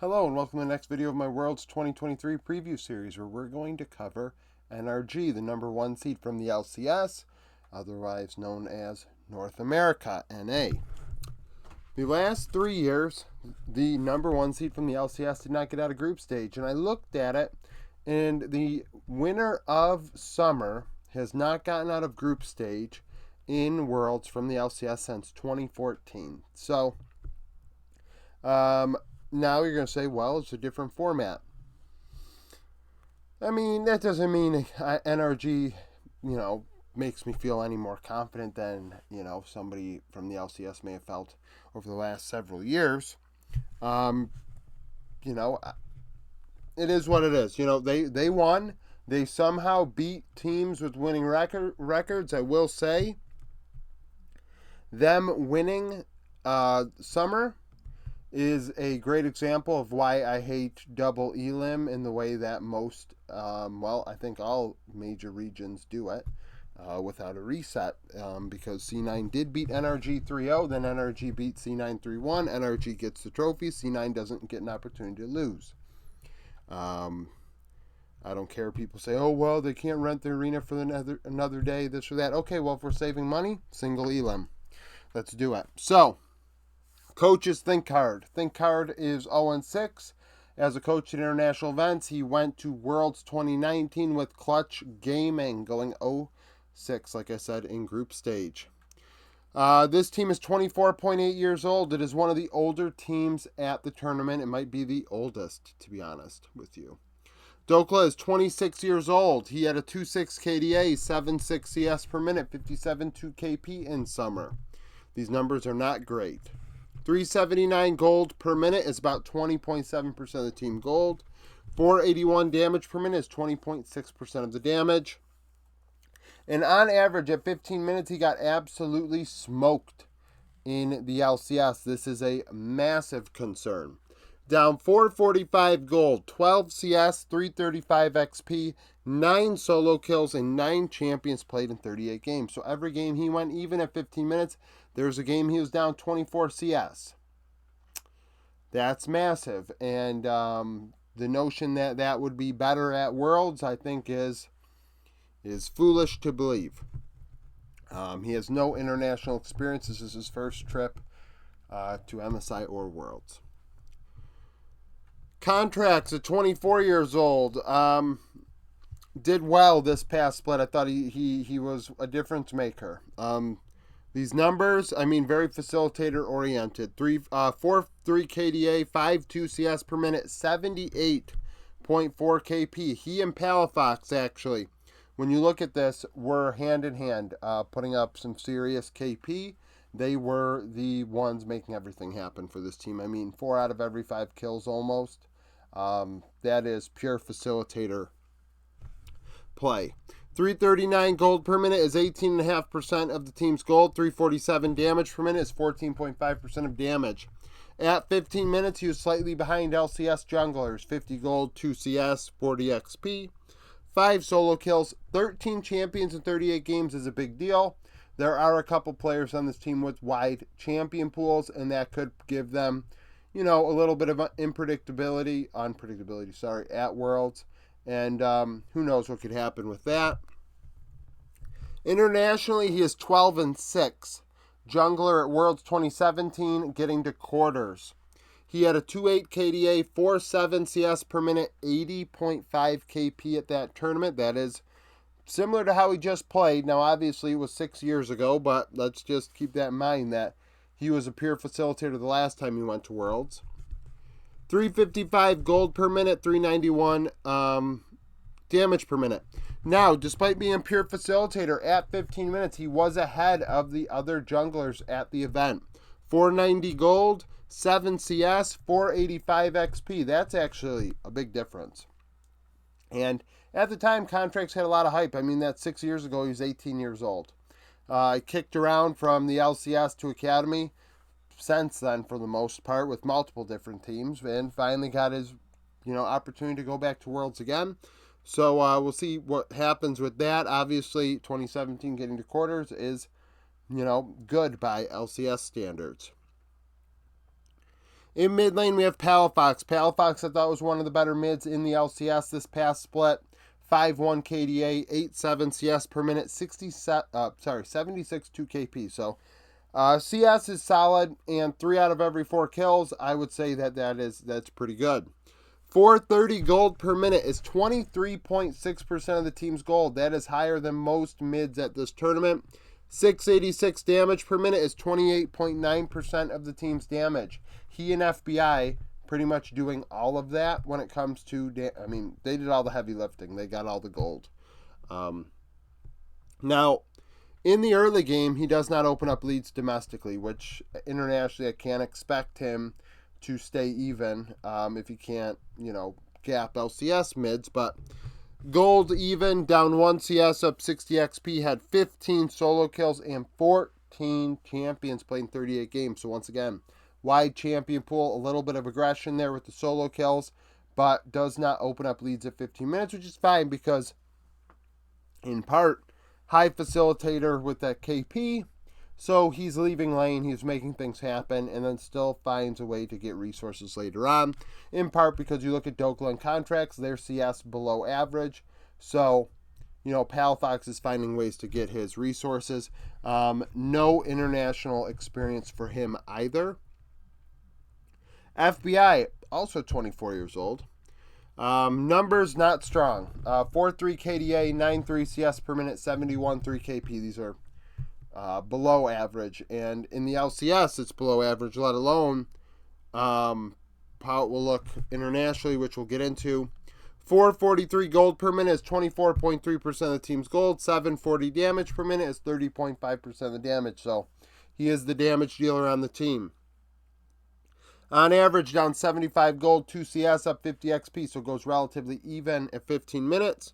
Hello and welcome to the next video of my World's 2023 preview series where we're going to cover NRG, the number one seed from the LCS, otherwise known as North America, NA. The last 3 years, the number one seed from the LCS did not get out of group stage, and I looked at it, and the winner of summer has not gotten out of group stage in Worlds from the LCS since 2014. So, now you're going to say, well, it's a different format. I mean, that doesn't mean NRG, makes me feel any more confident than, somebody from the LCS may have felt over the last several years. You know, it is what it is. They won. They somehow beat teams with winning records. I will say, them winning summer is a great example of why I hate double elim in the way that most, I think all major regions do it without a reset, because C9 did beat NRG 3-0, then NRG beat C9 3-1, NRG gets the trophy, C9 doesn't get an opportunity to lose. I don't care if people say, oh, well, they can't rent the arena for another day, this or that. Okay, well, if we're saving money, single elim. Let's do it. So, coaches think hard. Think hard is 0-6. As a coach at international events, he went to Worlds 2019 with Clutch Gaming, going 0-6, like I said, in group stage. This team is 24.8 years old. It is one of the older teams at the tournament. It might be the oldest, to be honest with you. Dokla is 26 years old. He had a 2.6 KDA, 7.6 CS per minute, 57.2 KP in summer. These numbers are not great. 379 gold per minute is about 20.7% of the team gold. 481 damage per minute is 20.6% of the damage. And on average, at 15 minutes, he got absolutely smoked in the LCS. This is a massive concern. Down 445 gold, 12 CS, 335 XP, 9 solo kills, and 9 champions played in 38 games. So every game he went, even at 15 minutes, there's a game he was down 24 CS. That's massive. And the notion that that would be better at Worlds, I think, is foolish to believe. He has no international experience. This is his first trip to MSI or Worlds. Contracts at 24 years old. Did well this past split. I thought he was a difference maker. These numbers, very facilitator oriented. 4.3 KDA, 5.2 CS per minute, 78.4 KP. He and Palafox, actually, when you look at this, were hand in hand, putting up some serious KP. They were the ones making everything happen for this team. 4 out of every 5 kills almost. That is pure facilitator play. 339 gold per minute is 18.5% of the team's gold. 347 damage per minute is 14.5% of damage. At 15 minutes, he was slightly behind LCS junglers. 50 gold, 2 CS, 40 XP. 5 solo kills, 13 champions in 38 games is a big deal. There are a couple players on this team with wide champion pools, and that could give them, a little bit of unpredictability, at Worlds. And who knows what could happen with that. Internationally, he is 12-6. Jungler at Worlds 2017, getting to quarters. He had a 2.8 KDA, 4.7 CS per minute, 80.5 KP at that tournament. That is similar to how he just played. Now, obviously, it was 6 years ago, but let's just keep that in mind that he was a pure facilitator the last time he went to Worlds. 355 gold per minute, 391 damage per minute. Now, despite being a pure facilitator at 15 minutes, he was ahead of the other junglers at the event. 490 gold, 7 CS, 485 XP. That's actually a big difference. And at the time, contracts had a lot of hype. That's 6 years ago. He was 18 years old. He kicked around from the LCS to Academy since then, for the most part, with multiple different teams, and finally got his, opportunity to go back to Worlds again. So we'll see what happens with that. Obviously, 2017 getting to quarters is, good by LCS standards. In mid lane, we have Palafox. Palafox, I thought, was one of the better mids in the LCS this past split. 5-1 KDA, 8-7 CS per minute, 76 2 KP. So CS is solid, and 3 out of every 4 kills, I would say that's pretty good. 430 gold per minute is 23.6% of the team's gold. That is higher than most mids at this tournament. 686 damage per minute is 28.9% of the team's damage. He and FBI pretty much doing all of that when it comes to, they did all the heavy lifting. They got all the gold. Now, in the early game, he does not open up leads domestically, which internationally I can't expect him to stay even if he can't, gap LCS mids. But gold even, down 1 CS, up 60 XP, had 15 solo kills and 14 champions playing 38 games. So once again, wide champion pool, a little bit of aggression there with the solo kills, but does not open up leads at 15 minutes, which is fine because, in part, high facilitator with that KP, so he's leaving lane, he's making things happen, and then still finds a way to get resources later on, in part because you look at Dokla and contracts, they're CS below average, so, Palafox is finding ways to get his resources. No international experience for him either. FBI, also 24 years old. Numbers not strong. 4-3 KDA, 9-3 CS per minute, 71 3 KP. These are below average. And in the LCS, it's below average, let alone how it will look internationally, which we'll get into. 443 gold per minute is 24.3% of the team's gold. 740 damage per minute is 30.5% of the damage. So he is the damage dealer on the team. On average, down 75 gold, 2 CS, up 50 XP, so goes relatively even at 15 minutes.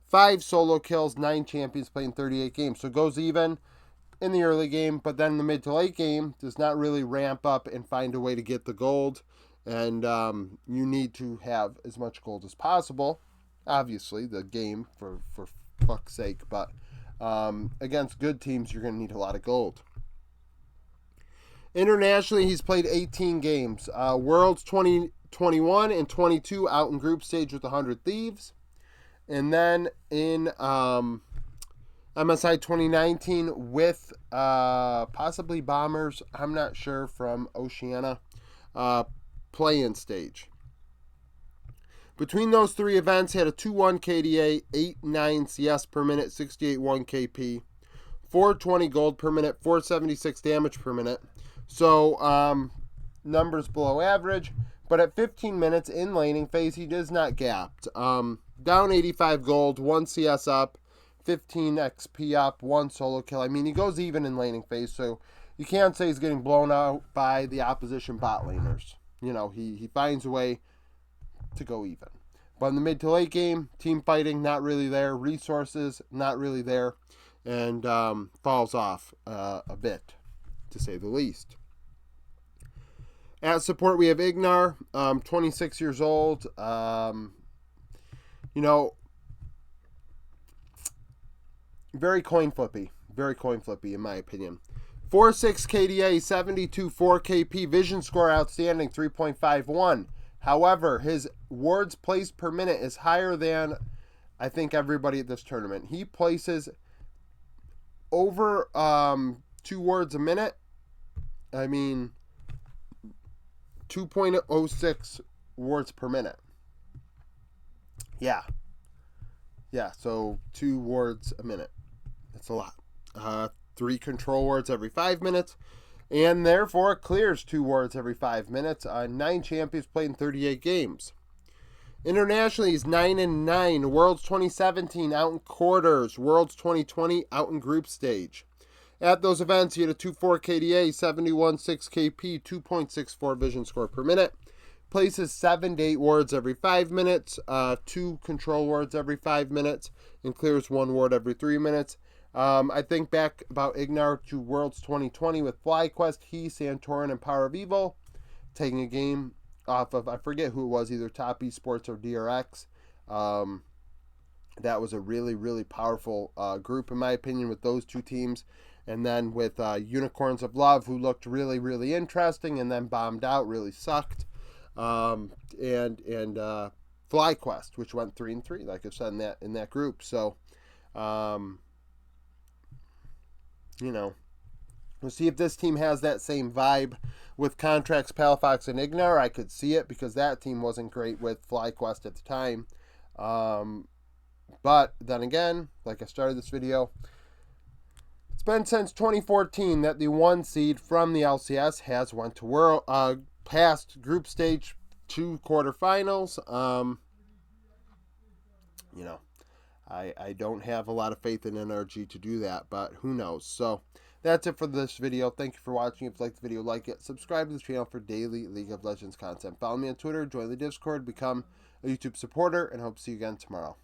5 solo kills, 9 champions playing 38 games, so goes even in the early game, but then in the mid to late game, does not really ramp up and find a way to get the gold, and you need to have as much gold as possible. Obviously, the game, for fuck's sake, but against good teams, you're going to need a lot of gold. Internationally, he's played 18 games. Worlds 2021 and 22 out in group stage with 100 Thieves. And then in MSI 2019 with possibly Bombers, I'm not sure, from Oceania, play-in stage. Between those 3 events, he had a 2-1 KDA, 8-9 CS per minute, 68-1 KP, 420 gold per minute, 476 damage per minute. So, numbers below average, but at 15 minutes in laning phase, he is not gapped. Down 85 gold, 1 CS up, 15 XP up, 1 solo kill. He goes even in laning phase, so you can't say he's getting blown out by the opposition bot laners. He finds a way to go even. But in the mid to late game, team fighting, not really there. Resources, not really there. And falls off a bit, to say the least. At support, we have Ignar, 26 years old. Very coin flippy in my opinion. 4-6 KDA, 72 4 KP, vision score outstanding, 3.51. However, his wards placed per minute is higher than I think everybody at this tournament. He places over 2 wards a minute. 2.06 wards per minute. Yeah, so 2 wards a minute. That's a lot. 3 control wards every 5 minutes, and therefore clears 2 wards every 5 minutes. 9 champions played in 38 games. Internationally, he's 9-9. Worlds 2017 out in quarters. Worlds 2020 out in group stage. At those events, he had a 2-4 KDA, 71 6 KP, 2.64 vision score per minute. Places 7 to 8 wards every 5 minutes, 2 control wards every 5 minutes, and clears 1 ward every 3 minutes. I think back about Ignar to Worlds 2020 with FlyQuest, he, Santorin, and Power of Evil, taking a game off of, I forget who it was, either Top Esports or DRX. That was a really, really powerful group, in my opinion, with those 2 teams. And then with Unicorns of Love, who looked really, really interesting and then bombed out, really sucked. And FlyQuest, which went 3-3, like I said in that group. So, you know, we'll see if this team has that same vibe with Contracts, Palafox, and Ignar. I could see it because that team wasn't great with FlyQuest at the time. But then again, like I started this video, it's been since 2014 that the 1 seed from the LCS has went to past group stage 2 quarterfinals. You know, I don't have a lot of faith in NRG to do that, but who knows. So that's it for this video. Thank you for watching. If you liked the video, like it. Subscribe to the channel for daily League of Legends content. Follow me on Twitter, join the Discord, become a YouTube supporter, and hope to see you again tomorrow.